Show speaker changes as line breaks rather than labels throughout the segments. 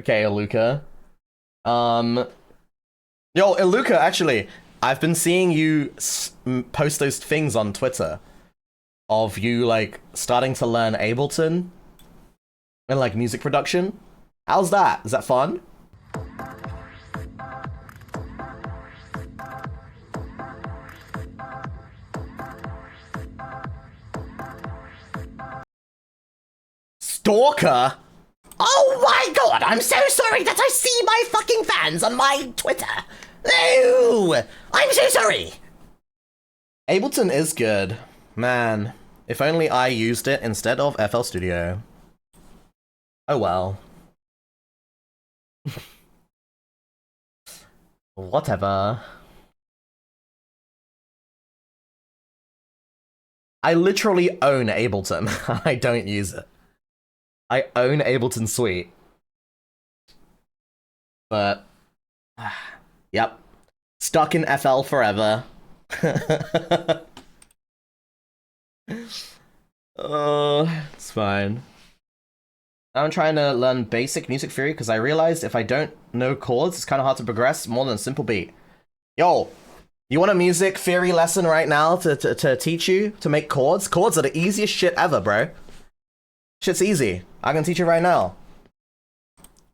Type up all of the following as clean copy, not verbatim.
Okay, Iluka. Um, Yo, Iluka, actually, I've been seeing you post those things on Twitter of you, like, starting to learn Ableton and, like, music production. How's that? Is that fun? Stalker? Oh my god, I'm so sorry that I see my fucking fans on my Twitter. Oh, I'm so sorry. Ableton is good. Man, if only I used it instead of FL Studio. Oh well. Whatever. I literally own Ableton. I don't use it. I own Ableton Suite. But, yep. Stuck in FL forever. Oh, it's fine. I'm trying to learn basic music theory because I realized if I don't know chords, it's kind of hard to progress more than a simple beat. Yo, you want a music theory lesson right now to teach you to make chords? Chords are the easiest shit ever, bro. Shit's easy. I can teach you right now.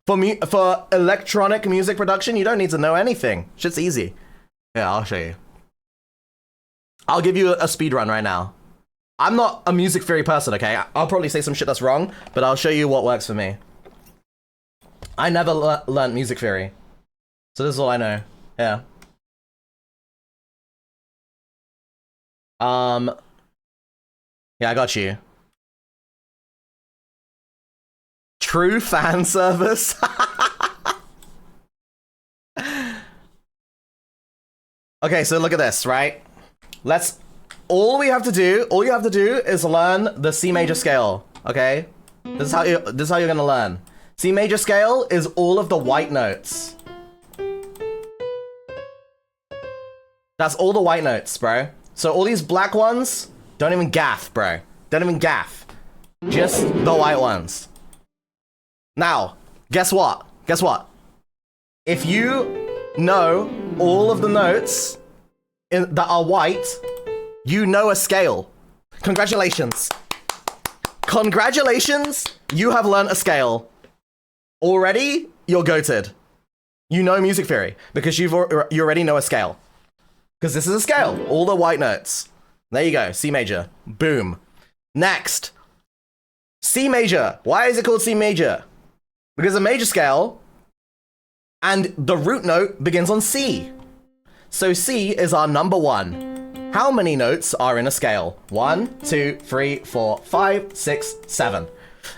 For electronic music production, you don't need to know anything. Shit's easy. Yeah, I'll show you. I'll give you a speed run right now. I'm not a music theory person, okay? I'll probably say some shit that's wrong, but I'll show you what works for me. I never learned music theory. So this is all I know. Yeah. Yeah, I got you. True fan service? Okay, so look at this, right? All you have to do is learn the C major scale, okay? This is how you're gonna learn. C major scale is all of the white notes. That's all the white notes, bro. So all these black ones, don't even gaff, bro. Don't even gaff. Just the white ones. Now, guess what? Guess what? If you know all of the notes that are white, you know a scale. Congratulations. Congratulations, you have learned a scale. Already, you're goated. You know music theory because you already know a scale. Because this is a scale, all the white notes. There you go, C major. Boom. Next, C major. Why is it called C major? Because a major scale and the root note begins on C. So C is our number one. How many notes are in a scale? 1, 2, 3, 4, 5, 6, 7.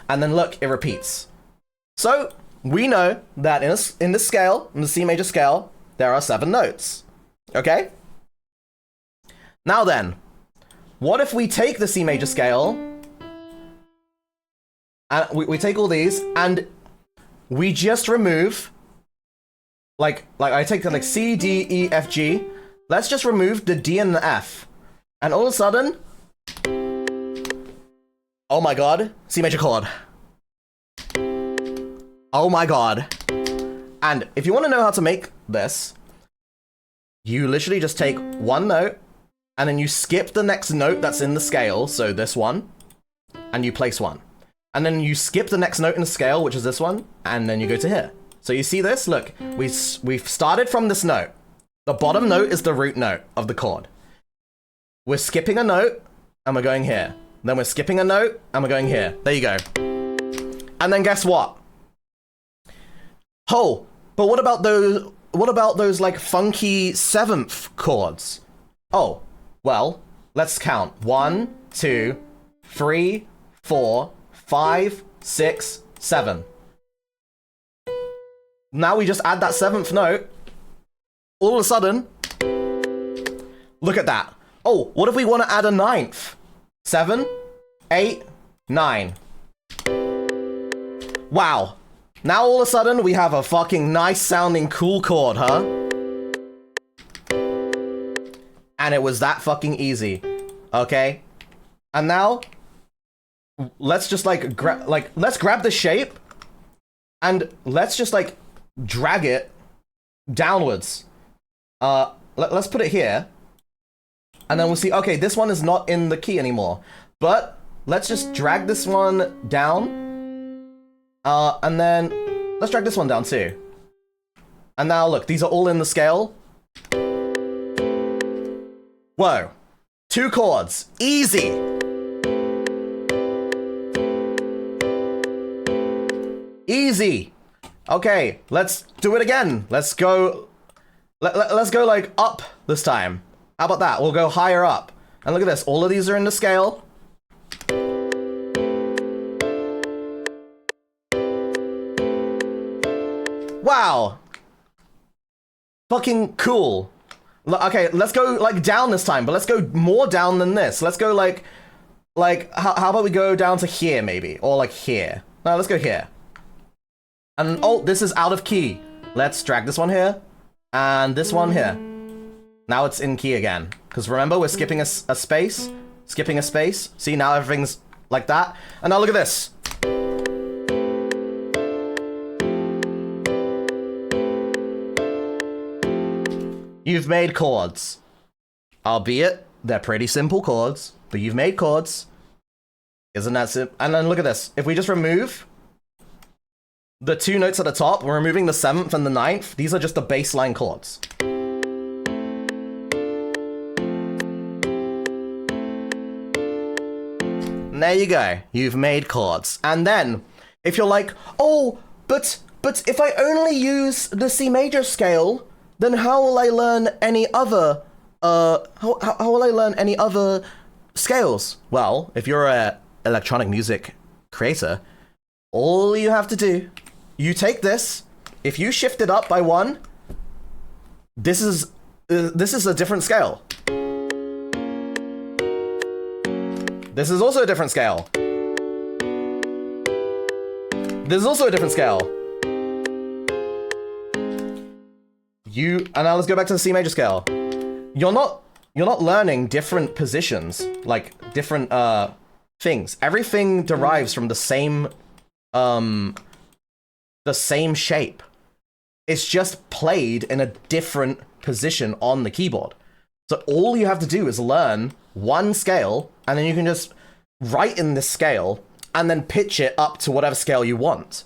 And then look, it repeats. So we know that in this scale, in the C major scale, there are 7 notes. Okay? Now then, what if we take the C major scale and we take all these and we just remove like I take like C, D, E, F, G. Let's just remove the D and the F. And all of a sudden, oh my god, C major chord. Oh my god. And if you want to know how to make this, you literally just take one note and then you skip the next note that's in the scale, so this one, and you place one. And then you skip the next note in the scale, which is this one, and then you go to here. So you see this? Look, we've started from this note. The bottom note is the root note of the chord. We're skipping a note, and we're going here. Then we're skipping a note, and we're going here. There you go. And then guess what? Oh, but what about those like funky 7th chords? Oh, well, let's count. 1, 2, 3, 4, 5, 6, 7. Now we just add that 7th note. All of a sudden, look at that. Oh, what if we want to add a 9th? 7, 8, 9. Wow. Now all of a sudden we have a fucking nice sounding cool chord, huh? And it was that fucking easy. Okay? And now let's just let's grab the shape And let's just like drag it downwards. Let's put it here. And then we'll see, okay, this one is not in the key anymore. But let's just drag this one down. And then let's drag this one down too. And now look, these are all in the scale. Whoa. 2 chords. Easy. Easy. Okay, let's do it again. Let's go. Let's go like up this time. How about that? We'll go higher up. And look at this. All of these are in the scale. Wow. Fucking cool. Okay, let's go like down this time, but let's go more down than this. Let's go like how about we go down to here maybe, or like here. No, let's go here. And oh, this is out of key. Let's drag this one here, and this one here. Now it's in key again, because remember we're skipping a space, skipping a space. See, now everything's like that. And now look at this. You've made chords. Albeit, they're pretty simple chords, but you've made chords. Isn't that simple? And then look at this. If we just remove the 2 notes at the top, we're removing the 7th and the 9th. These are just the baseline chords. And there you go. You've made chords. And then, if you're like, oh, but if I only use the C major scale, then how will I learn any other, how will I learn any other scales? Well, if you're a electronic music creator, all you have to do, you take this, if you shift it up by 1, this is a different scale. This is also a different scale. This is also a different scale. And now let's go back to the C major scale. You're not learning different positions, like different things. Everything derives from the same shape. It's just played in a different position on the keyboard. So all you have to do is learn one scale, and then you can just write in this scale and then pitch it up to whatever scale you want.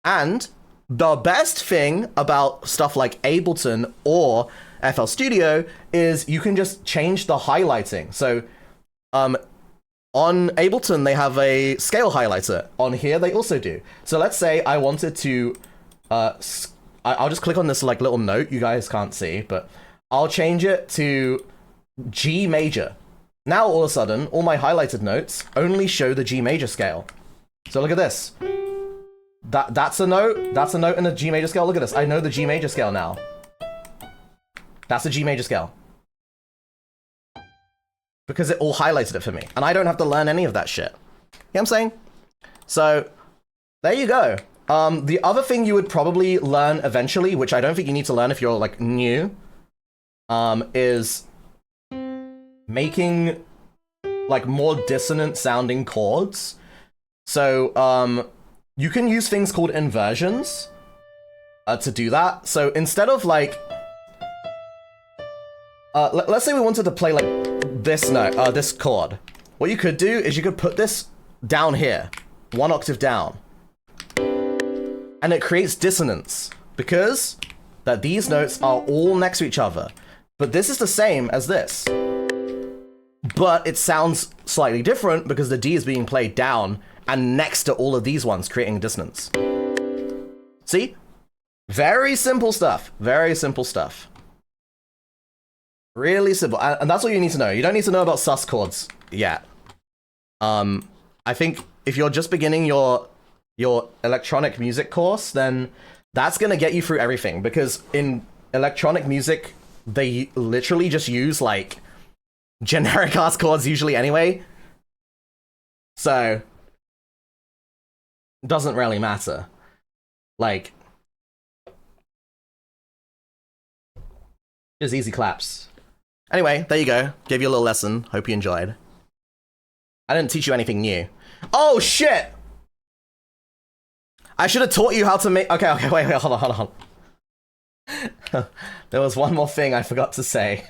And the best thing about stuff like Ableton or FL Studio is you can just change the highlighting. So on Ableton, they have a scale highlighter. On here, they also do. So let's say I wanted to, I'll just click on this like little note you guys can't see, but I'll change it to G major. Now all of a sudden, all my highlighted notes only show the G major scale. So look at this. That's a note in a G major scale. Look at this. I know the G major scale now. That's a G major scale. Because it all highlighted it for me. And I don't have to learn any of that shit. You know what I'm saying? So, there you go. The other thing you would probably learn eventually, which I don't think you need to learn if you're like new, is making like more dissonant sounding chords. So, you can use things called inversions to do that. So instead of like, let's say we wanted to play like this note, this chord. What you could do is you could put this down here, 1 octave down, and it creates dissonance because that these notes are all next to each other. But this is the same as this, but it sounds slightly different because the D is being played down and next to all of these ones, creating dissonance. See? Very simple stuff. Very simple stuff. Really simple. And that's all you need to know. You don't need to know about sus chords yet. I think if you're just beginning your electronic music course, then that's gonna get you through everything. Because in electronic music, they literally just use like generic ass chords usually anyway. So doesn't really matter. Like, just easy claps. Anyway, there you go. Gave you a little lesson. Hope you enjoyed. I didn't teach you anything new. Oh shit! I should have taught you how to make. Okay, wait, hold on. There was one more thing I forgot to say.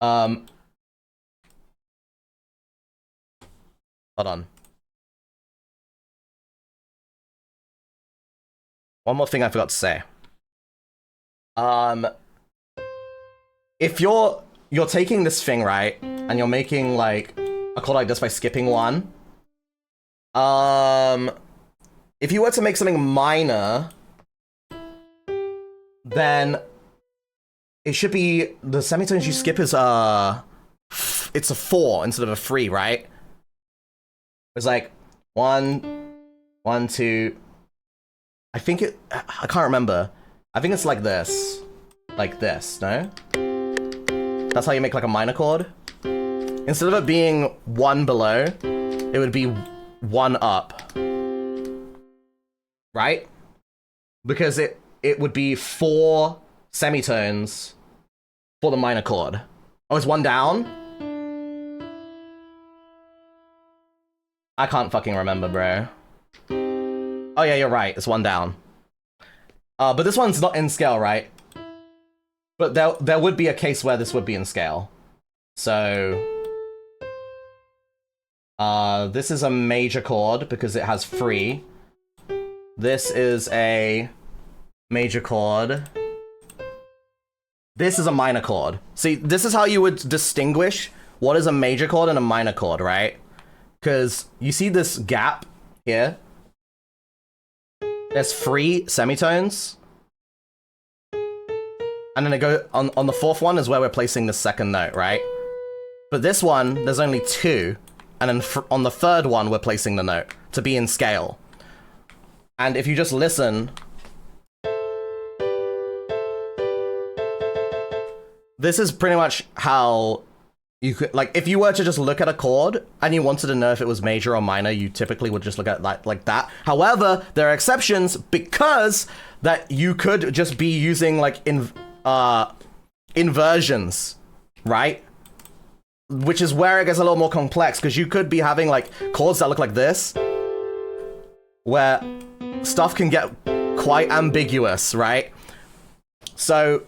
Hold on. One more thing I forgot to say. If you're taking this thing, right, and you're making like a chord like this by skipping one. If you were to make something minor, then it should be the semitones you skip is it's a 4 instead of a 3, right? It's like 1, 1, 2. I can't remember. I think it's like this. Like this, no? That's how you make like a minor chord. Instead of it being 1 below, it would be 1 up. Right? Because it would be 4 semitones for the minor chord. Oh, it's 1 down? I can't fucking remember, bro. Oh yeah, you're right. It's 1 down. But this one's not in scale, right? But there would be a case where this would be in scale. So this is a major chord because it has 3. This is a major chord. This is a minor chord. See, this is how you would distinguish what is a major chord and a minor chord, right? Because you see this gap here? There's 3 semitones. And then it go on the 4th one is where we're placing the 2nd note, right? But this one, there's only 2. And then on the 3rd one, we're placing the note to be in scale. And if you just listen, this is pretty much how you could, like, if you were to just look at a chord and you wanted to know if it was major or minor, you typically would just look at it like that. However, there are exceptions because that you could just be using like inversions, right? Which is where it gets a little more complex because you could be having like chords that look like this, where stuff can get quite ambiguous, right? So,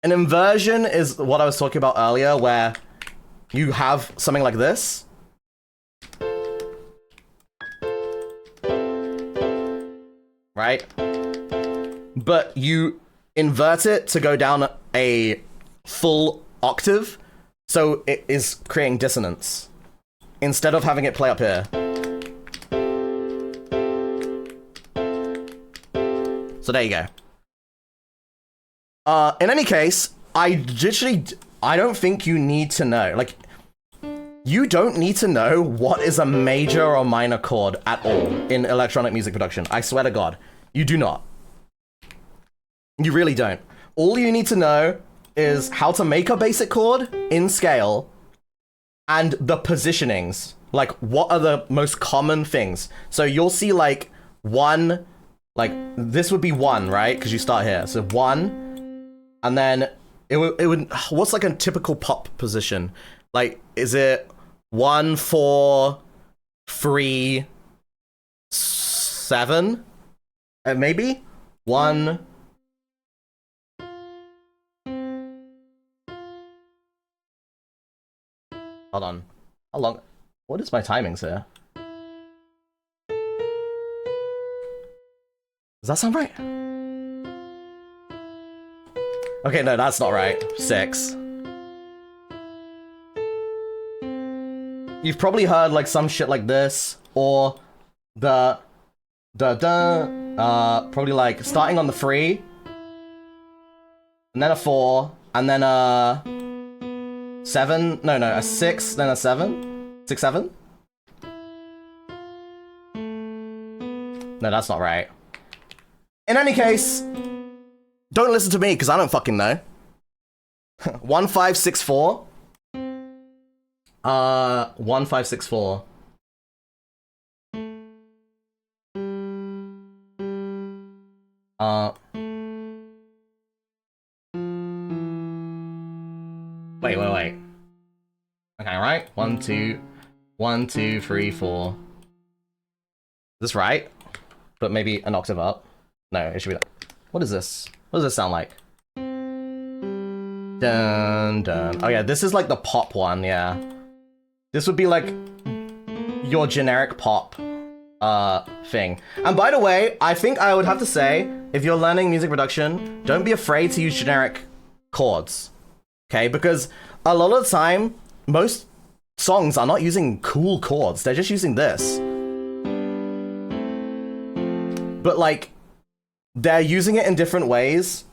an inversion is what I was talking about earlier, where you have something like this. Right? But you invert it to go down a full octave, so it is creating dissonance. Instead of having it play up here. So there you go. In any case, I don't think you need to know. Like, you don't need to know what is a major or minor chord at all in electronic music production. I swear to God, you do not. You really don't. All you need to know is how to make a basic chord in scale and the positionings. Like, what are the most common things? So you'll see, like, 1, like, this would be 1, right? Because you start here. So 1. And then it would what's like a typical pop position? Like, is it 1, 4, 3, 7? Maybe 1. Hold on. How long? What is my timings here? Does that sound right? Okay, no, that's not right. 6. You've probably heard like some shit like this, or probably like starting on the 3, and then a 4, and then a 7. No, a 6, then a 7. 6, 7. No, that's not right. In any case, don't listen to me, because I don't fucking know. 1, 5, 6, 4. 1, 5, 6, 4. Wait. Okay, right? 1, 2, 1, 2, 3, 4. this right? But maybe an octave up. No, it should be that. What is this? What does this sound like? Dun dun. Oh yeah, this is like the pop one, yeah. This would be like your generic pop thing. And by the way, I think I would have to say, if you're learning music production, don't be afraid to use generic chords. Okay? Because a lot of the time, most songs are not using cool chords. They're just using this. But like, they're using it in different ways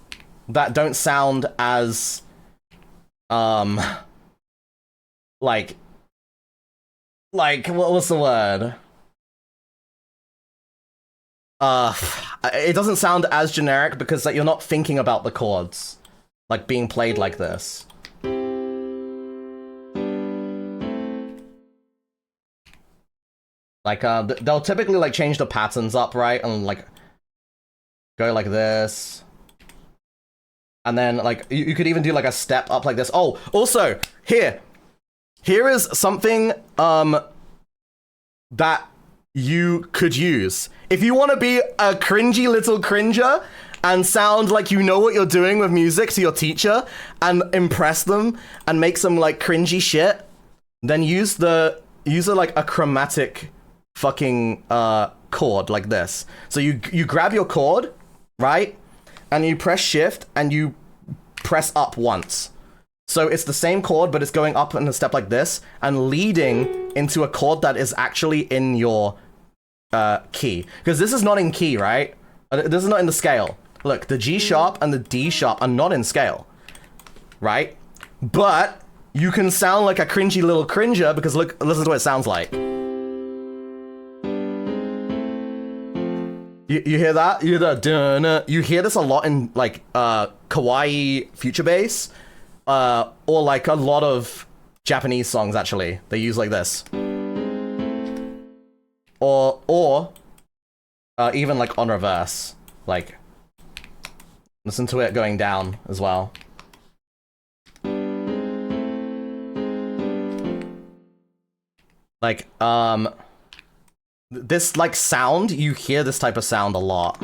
that don't sound as like what's the word? It doesn't sound as generic because like you're not thinking about the chords like being played like this. Like they'll typically like change the patterns up, right? And like go like this. And then like you could even do like a step up like this. Oh, also, here is something that you could use. If you want to be a cringy little cringer and sound like you know what you're doing with music to your teacher and impress them and make some like cringy shit, then use a like a chromatic fucking chord like this. So you grab your chord, right? And you press shift and you press up once. So it's the same chord, but it's going up in a step like this and leading into a chord that is actually in your key. Because this is not in key, right? This is not in the scale. Look, the G sharp and the D sharp are not in scale, right? But you can sound like a cringy little cringer because look, listen to what it sounds like. You hear that? You hear the dun. You hear this a lot in like kawaii future bass, or like a lot of Japanese songs. Actually, they use like this, or even like on reverse. Like, listen to it going down as well. Like this like sound, you hear this type of sound a lot.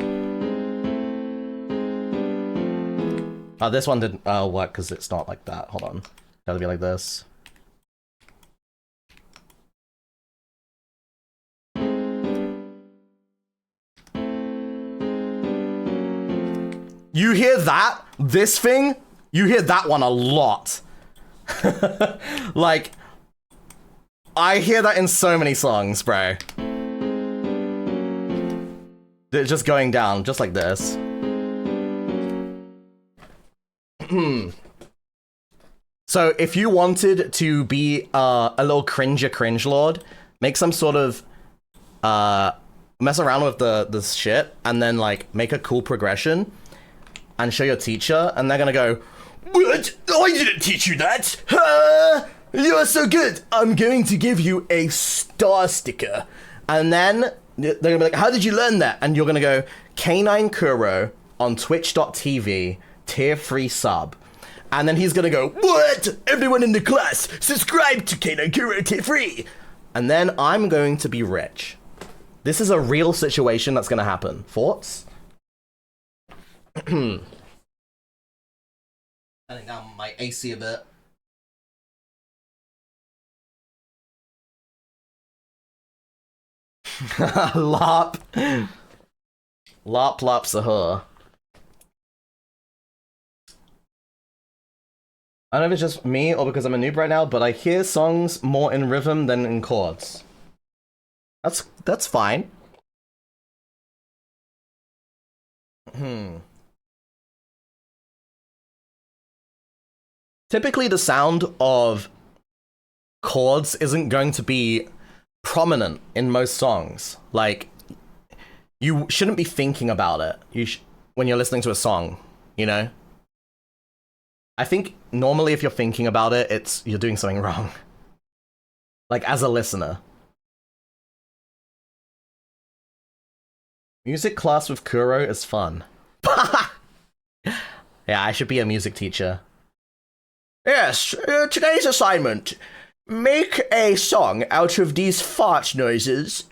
This one didn't work because it's not like that. Hold on. Gotta be like this. You hear that? This thing? You hear that one a lot. Like, I hear that in so many songs, bro. They're just going down, just like this. So if you wanted to be a little cringe lord, make some sort of mess around with the shit and then like make a cool progression and show your teacher, and they're gonna go, "What? I didn't teach you that! You're so good! I'm going to give you a star sticker." And then they're gonna be like, "How did you learn that?" And you're gonna go, "K9 Kuro on twitch.tv, tier 3 sub." And then he's gonna go, "What? Everyone in the class, subscribe to K9 Kuro tier 3." And then I'm going to be rich. This is a real situation that's gonna happen. Thoughts? Turning down my AC a bit. Lop. Lop lop sahur. I don't know if it's just me or because I'm a noob right now, but I hear songs more in rhythm than in chords. That's fine. Typically the sound of chords isn't going to be prominent in most songs. Like, you shouldn't be thinking about it when you're listening to a song, you know? I think normally if you're thinking about it, you're doing something wrong. Like, as a listener. Music class with Kuro is fun. Yeah, I should be a music teacher. Yes, today's assignment. Make a song out of these fart noises.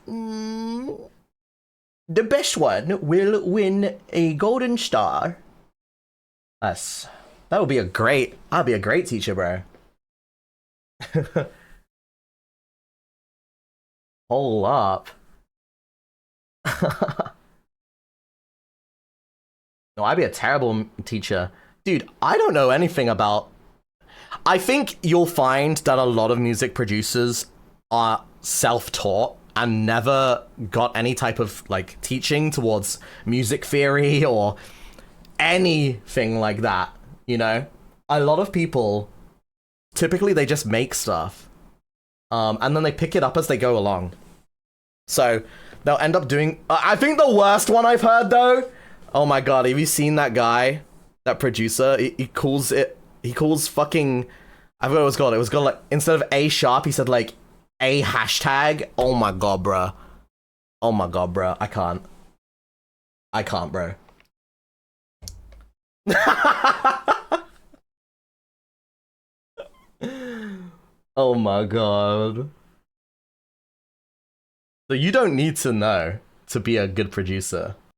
The best one will win a golden star. That would be I'd be a great teacher, bro. Hold up. No, I'd be a terrible teacher. Dude, I don't know anything about... I think you'll find that a lot of music producers are self-taught and never got any type of, like, teaching towards music theory or anything like that, you know? A lot of people, typically they just make stuff, and then they pick it up as they go along. So, they'll end up doing... I think the worst one I've heard, though... Oh my god, have you seen that guy? That producer? He calls fucking... I forgot what it was called. It was called, like, instead of A sharp, he said, like, A hashtag. Oh my god, bruh. Oh my god, bruh. I can't, bro. Oh my god. So you don't need to know to be a good producer.